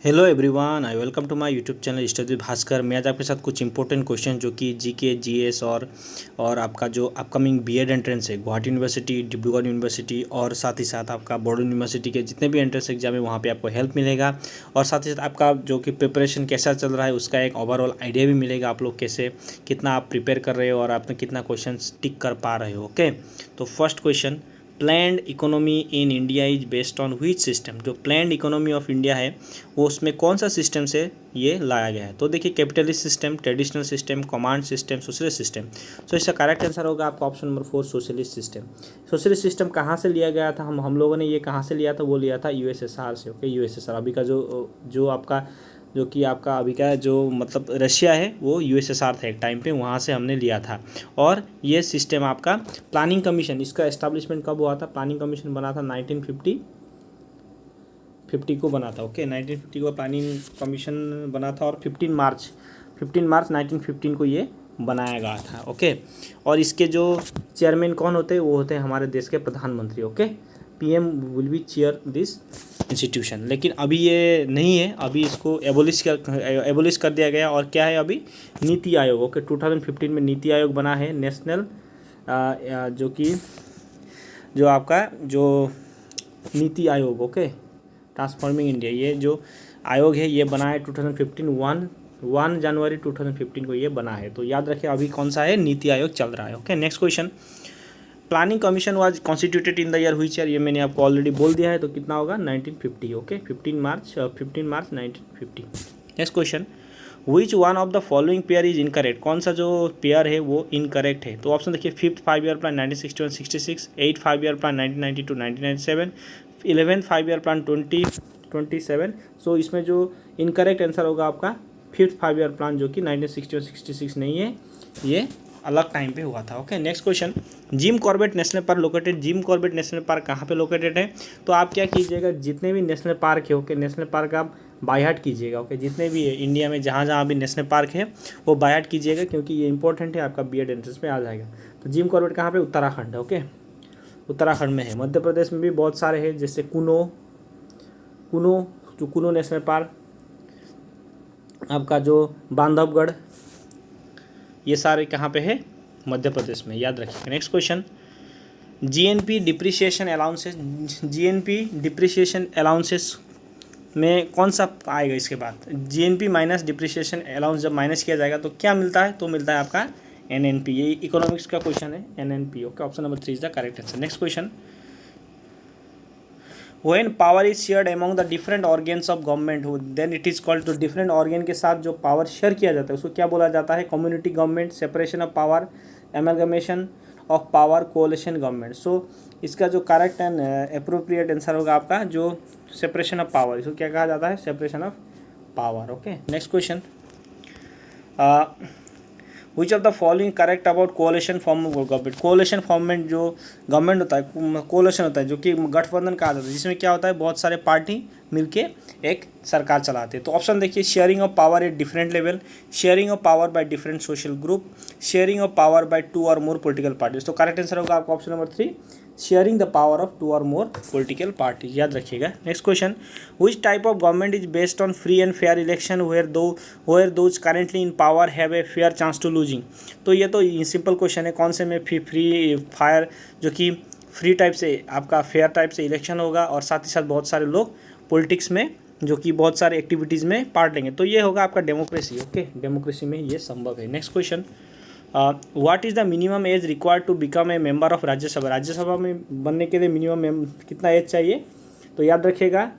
Hello everyone, I welcome to my YouTube channel study Bhaskar. मैं आज आपके साथ कुछ इंपॉर्टेंट क्वेश्चन जो कि जीके जीएस और आपका जो अपकमिंग बीएड एंट्रेंस है गुवाहाटी यूनिवर्सिटी, डिब्रूगढ़ यूनिवर्सिटी और साथ ही साथ आपका बोर्डो यूनिवर्सिटी के जितने भी एंट्रेंस एग्जाम है वहाँ पे आपको हेल्प मिलेगा। और साथ ही साथ आपका जो कि प्रिपरेशन कैसा चल रहा है उसका एक ओवरऑल आइडिया भी मिलेगा, आप लोग कैसे कितना आप प्रिपेयर कर रहे हो और आपने कितना क्वेश्चन टिक कर पा रहे हो। ओके, तो first question, planned economy in India is based on which system. जो प्लैंड इकोनॉमी ऑफ इंडिया है वो उसमें कौन सा सिस्टम से ये लाया गया है। तो देखिए, capitalist system, traditional system, command system, socialist system. तो इसका करेक्ट आंसर होगा आपका option number 4, socialist system. Socialist system कहाँ से लिया गया था, हम लोगों ने ये कहाँ से लिया था, वो लिया था यूएसएसआर से। ओके, यूएसएसआर अभी का जो आपका जो कि आपका अभी का जो मतलब रशिया है वो यूएसएसआर था एक टाइम पे, वहाँ से हमने लिया था। और ये सिस्टम आपका प्लानिंग कमीशन, इसका एस्टैब्लिशमेंट कब हुआ था, प्लानिंग कमीशन बना था 1950 को बना था। ओके, 1950 को प्लानिंग कमीशन बना था और 15 मार्च 1915 को ये बनाया गया था। ओके, और इसके जो चेयरमैन कौन होते हैं, वो होते हैं हमारे देश के प्रधानमंत्री। Okay, PM will be chair this institution. लेकिन अभी ये नहीं है, अभी इसको एबोलिश कर दिया गया। और क्या है अभी, नीति आयोग। ओके, 2015 में नीति आयोग बना है, नेशनल जो कि जो आपका जो NITI Aayog. Okay, transforming India, ये जो आयोग है ये बना है 2015, 1 जनवरी 2015 को ये बना है। तो याद रखें अभी कौन सा है, नीति आयोग चल रहा है। Okay, next question, planning commission was constituted in the year which year. ये मैंने आपको ऑलरेडी बोल दिया है, तो कितना होगा 1950। Okay, 15 March 1950। Next question, which one of the following pair is incorrect. कौन सा जो पेयर है वो इनकरेक्ट है। तो ऑप्शन देखिए, 5th 5 year plan 1961-66, 8th 5 year plan 1992-1997, 11th 5 year plan 2027। सो इसमें जो इनकरेक्ट आंसर होगा आपका 5th 5 ईयर प्लान, जो कि 1961-66 नहीं है, ये अलग टाइम पे हुआ था। Okay, next question, Jim Corbett national park located. Jim Corbett national park कहाँ पे लोकेटेड है। तो आप क्या कीजिएगा, जितने भी नेशनल पार्क है, ओके, नेशनल पार्क आप बाय हार्ट कीजिएगा। ओके, जितने भी है इंडिया में जहाँ जहाँ भी नेशनल पार्क है वो बाय हार्ट कीजिएगा, क्योंकि ये इंपॉर्टेंट है, आपका बीएड एंट्रेंस में आ जाएगा। तो जिम कॉर्बेट कहाँ पे, उत्तराखंड। ओके, उत्तराखंड में है। मध्य प्रदेश में भी बहुत सारे हैं, जैसे कुनो नेशनल पार्क, आपका जो बांधवगढ़, ये सारे कहाँ पे है, मध्य प्रदेश में, याद रखिएगा। Next question, GNP depreciation allowances. GNP depreciation allowances में कौन सा आएगा इसके बाद, जीएनपी माइनस डिप्रिसिएशन अलाउंस जब माइनस किया जाएगा तो क्या मिलता है, तो मिलता है आपका एनएनपी। ये इकोनॉमिक्स का क्वेश्चन है, NNP. Okay, option number 3 is the correct answer. Next question, when power is shared among the different organs of government, then it is called, तो different organ के साथ जो power share किया जाता है उसको क्या बोला जाता है, community government, separation of power, amalgamation of power, coalition government। सो इसका जो करेक्ट एंड अप्रोप्रिएट आंसर होगा आपका जो सेपरेशन ऑफ पावर, इसको क्या कहा जाता है, separation of power. Okay, next question, which of the following correct about coalition form of government. Coalition formed जो गवर्नमेंट होता है, कोलेशन होता है, जो कि गठबंधन कहा जाता है, जिसमें क्या होता है, बहुत सारे पार्टी मिलके एक सरकार चलाते हैं। तो ऑप्शन देखिए, sharing of power at different level, sharing of power by different social group, sharing of power by 2 और मोर पॉलिटिकल पार्टीज। तो करेक्ट आंसर होगा आपका option number 3, sharing the power of 2 और मोर पॉलिटिकल पार्टीज, याद रखिएगा। Next question, which type of government is based on free and fair election where those currently in power have a fair chance to losing. तो ये तो simple question है, कौन से में फ्री फायर, जो कि फ्री टाइप से आपका फेयर टाइप से इलेक्शन होगा और साथ ही साथ बहुत सारे लोग पॉलिटिक्स में जो कि बहुत सारे एक्टिविटीज़ में पार्ट लेंगे। तो ये होगा आपका डेमोक्रेसी। ओके, डेमोक्रेसी में ये संभव है। Next question, what is the minimum age required to become a member of Rajya Sabha. Rajya Sabha में बनने के लिए मिनिमम कितना एज चाहिए, तो याद रखिएगा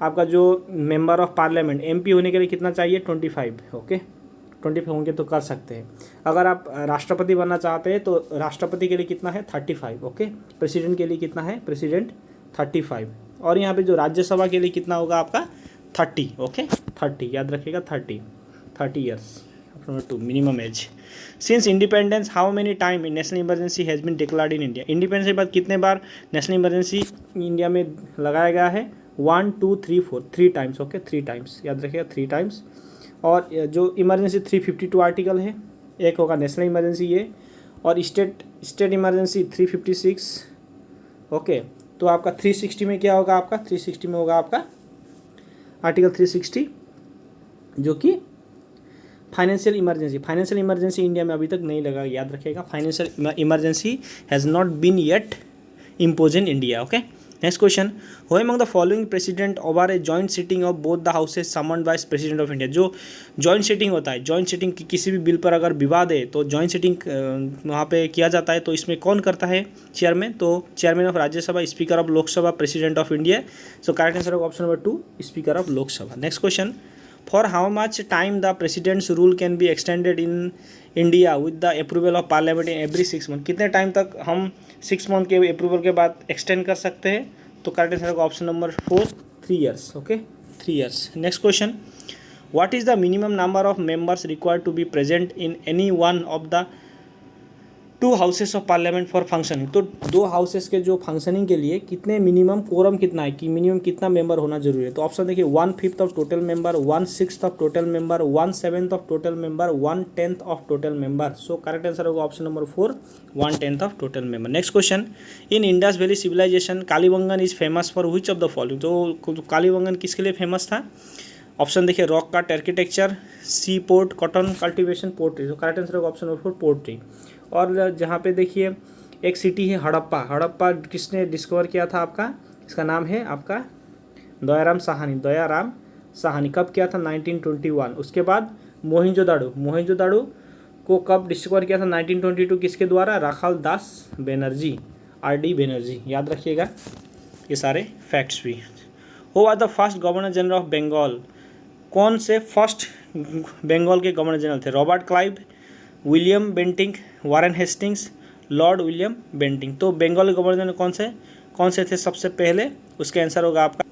आपका जो मेंबर ऑफ पार्लियामेंट एमपी होने के लिए कितना चाहिए, 25। ओके, 25 होंगे तो कर सकते हैं। अगर आप राष्ट्रपति बनना चाहते हैं तो राष्ट्रपति के लिए कितना है, 35। ओके, प्रेसिडेंट के लिए कितना है, प्रेसिडेंट 35। और यहाँ पे जो राज्यसभा के लिए कितना होगा आपका 30। ओके, 30 याद रखिएगा, 30 years. Number 2, minimum age. Since independence how many time national emergency has been declared in India. Independence के बाद कितने बार नेशनल इमरजेंसी इंडिया में लगाया गया है, 1 2 3 4, 3 टाइम्स। ओके, 3 टाइम्स याद रखिएगा, 3 टाइम्स। और जो इमरजेंसी 352 आर्टिकल है, एक होगा नेशनल इमरजेंसी ये, और स्टेट इमरजेंसी 356। ओके, तो आपका 360 में क्या होगा, आपका 360 में होगा आपका आर्टिकल 360 जो कि फाइनेंशियल इमरजेंसी इंडिया में अभी तक नहीं लगा, याद रखिएगा। Financial emergency has not been yet impose in India. Okay, next question, who among the following president over a joint sitting of both the houses summoned by president of India. जो joint sitting होता है, joint sitting किसी भी bill पर अगर विवाद है तो जॉइंट सिटिंग वहाँ पे किया जाता है। तो इसमें कौन करता है चेयरमैन? तो chairman of Rajya Sabha, speaker of Lok Sabha, president of India. So correct answer of option number 2 speaker of Lok Sabha. Next question, for how much time the presidents rule can be extended in India with the approval of parliament in every 6 month. कितने time तक हम 6 month के approval के बाद extend कर सकते हैं? तो करेक्ट आंसर होगा option number 4 3 years. Okay, 3 years. Next question, what is the minimum number of members required to be present in any one of the 2 houses of parliament for functioning. तो 2 houses के जो functioning के लिए कितने minimum quorum कितना है, कि minimum कितना मेंबर होना जरूरी है? तो ऑप्शन देखिए, 1/5 of total member, 1/6 of total member, 1/7 of total member, 1/10 of total member. So correct answer होगा option number 4 1/10 of total member. Next question, in Indus valley civilization Kalibangan is famous for which of the following. तो कालीबंगन किसके लिए famous था? Option देखिए, rock cut architecture, sea port, cotton cultivation, pottery. तो correct answer होगा option number 4 pottery. और जहाँ पे देखिए एक सिटी है हड़प्पा किसने डिस्कवर किया था आपका? इसका नाम है आपका दयाराम साहनी। कब किया था? 1921। उसके बाद मोहिंजोदाड़ो को कब डिस्कवर किया था? 1922। किसके द्वारा? राखाल दास बनर्जी, RD बनर्जी। याद रखिएगा ये सारे फैक्ट्स भी। Who was the first governor general of Bengal. कौन से फर्स्ट बंगाल के गवर्नर जनरल थे? Robert Clive, William Bentinck, Warren Hastings, Lord William Bentinck. तो बंगाल के गवर्नर जनरल कौन से थे सबसे पहले? उसका आंसर होगा आपका,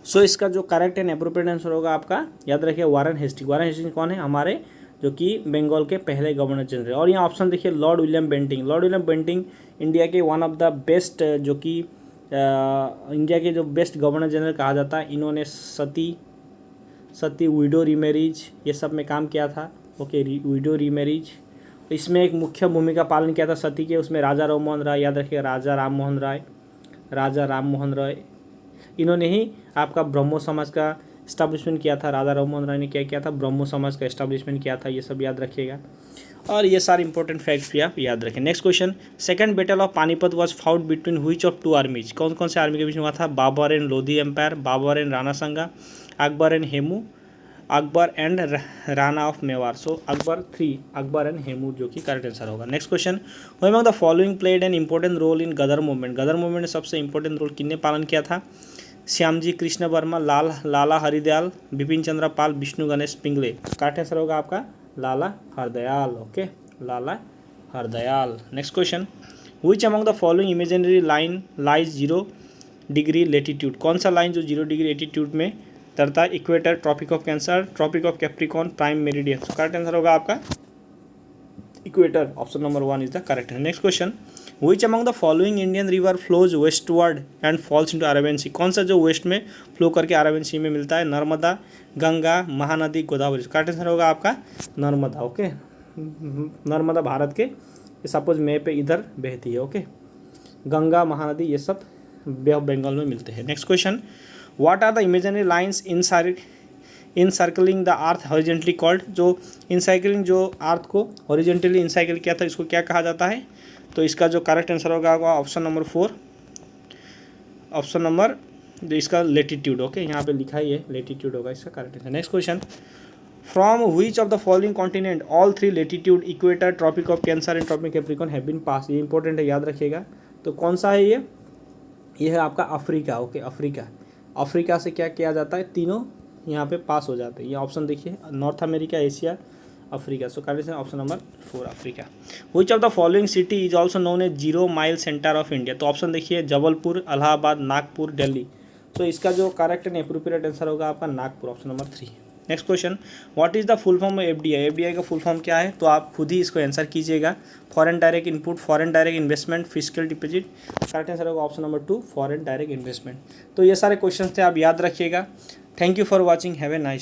सो इसका जो करेक्ट एंड अप्रोप्रिएट आंसर होगा आपका, याद रखिए, वारेन हेस्टिंग कौन है? हमारे जो कि बंगाल के पहले गवर्नर जनरल। और यहाँ ऑप्शन देखिए, लॉर्ड विलियम बेंटिंग इंडिया के वन ऑफ द बेस्ट, जो कि इंडिया के जो बेस्ट गवर्नर जनरल कहा जाता है। इन्होंने सती विडो रीमैरिज ये सब में काम किया था। ओके, विडो रीमैरिज, इसमें एक मुख्य भूमिका पालन किया था सती के, उसमें राजा राम मोहन राय। याद रखिए, राजा राम मोहन राय इन्होंने ही आपका ब्रह्मो समाज का इस्टेब्लिशमेंट किया था। राजा राम मोहन राय ने क्या किया था? ब्रह्मो समाज का इस्टेब्लिशमेंट किया था। ये सब याद रखिएगा, और ये सारे इंपॉर्टेंट फैक्ट्स भी आप याद रखें। Next question, second battle of Panipat was fought between which of 2 armies. कौन कौन से आर्मी के बीच में हुआ था? Babur and Lodhi empire, Babur and Rana Sanga, Akbar and Hemu, Akbar and Rana of Mewar. So Akbar and Hemu जो कि करेक्ट आंसर होगा। Next question, who among the following played an important role in Ghadar movement. Ghadar movement में सबसे इंपॉर्टेंट रोल किसने पालन किया था? श्यामजी कृष्ण वर्मा, लाला हरिदयाल, बिपिन चंद्र पाल, विष्णु गणेश पिंगले। करेक्ट आंसर होगा आपका Lala Hardayal. Okay, Lala Hardayal. Next question, which among the following imaginary line lies 0 degree latitude. कौन सा लाइन जो 0 डिग्री लेटीट्यूड में तरता है? Equator, tropic of cancer, tropic of capricorn, prime meridian. So correct answer होगा आपका equator. Option number 1 is the correct answer. Next question, which among the following Indian river flows westward and falls into Arabian sea. कौन सा जो waste में flow करके Arabian सी में मिलता है? नर्मदा, गंगा, महानदी, गोदावरी। करेक्ट आंसर होगा आपका नर्मदा। ओके, नर्मदा भारत के सपोज में पे इधर बहती है। ओके, गंगा, महानदी ये सब बे ऑफ बंगाल में मिलते हैं। Next question, what are the imaginary lines encircling the earth horizontally called. जो इनसाइक्लिंग जो अर्थ को हॉरिजेंटली इनसाइकिल किया था, इसको क्या कहा जाता है? तो इसका जो करेक्ट आंसर होगा ऑप्शन नंबर 4, ऑप्शन नंबर जो इसका लेटीट्यूड। ओके, यहाँ पे लिखा ही है लेटीट्यूड होगा इसका correct answer. Next question, from which of the following continent all 3 latitude equator, tropic of cancer and tropic capricorn have been pass. ये इंपॉर्टेंट है, याद रखिएगा। तो कौन सा है ये है आपका अफ्रीका। ओके, अफ्रीका से क्या किया जाता है? तीनों यहाँ पे पास हो जाते हैं। ये ऑप्शन देखिए, North America, Asia, Africa. So correct option number 4 Africa. Which of the following city is also known as 0 mile centre of India. तो ऑप्शन देखिए, जबलपुर, इलाहाबाद, नागपुर, दिल्ली। तो इसका जो करेक्ट एंड एप्रोप्रिएट आंसर होगा आपका Nagpur. Option number 3। Next question, what is the full form of FDI का full form क्या है? तो आप खुद ही इसको आंसर कीजिएगा। Foreign direct input, foreign direct investment, physical deposit. Correct answer होगा option number 2 foreign direct investment. तो ये सारे क्वेश्चन थे, आप याद रखिएगा। Thank you for watching, have a nice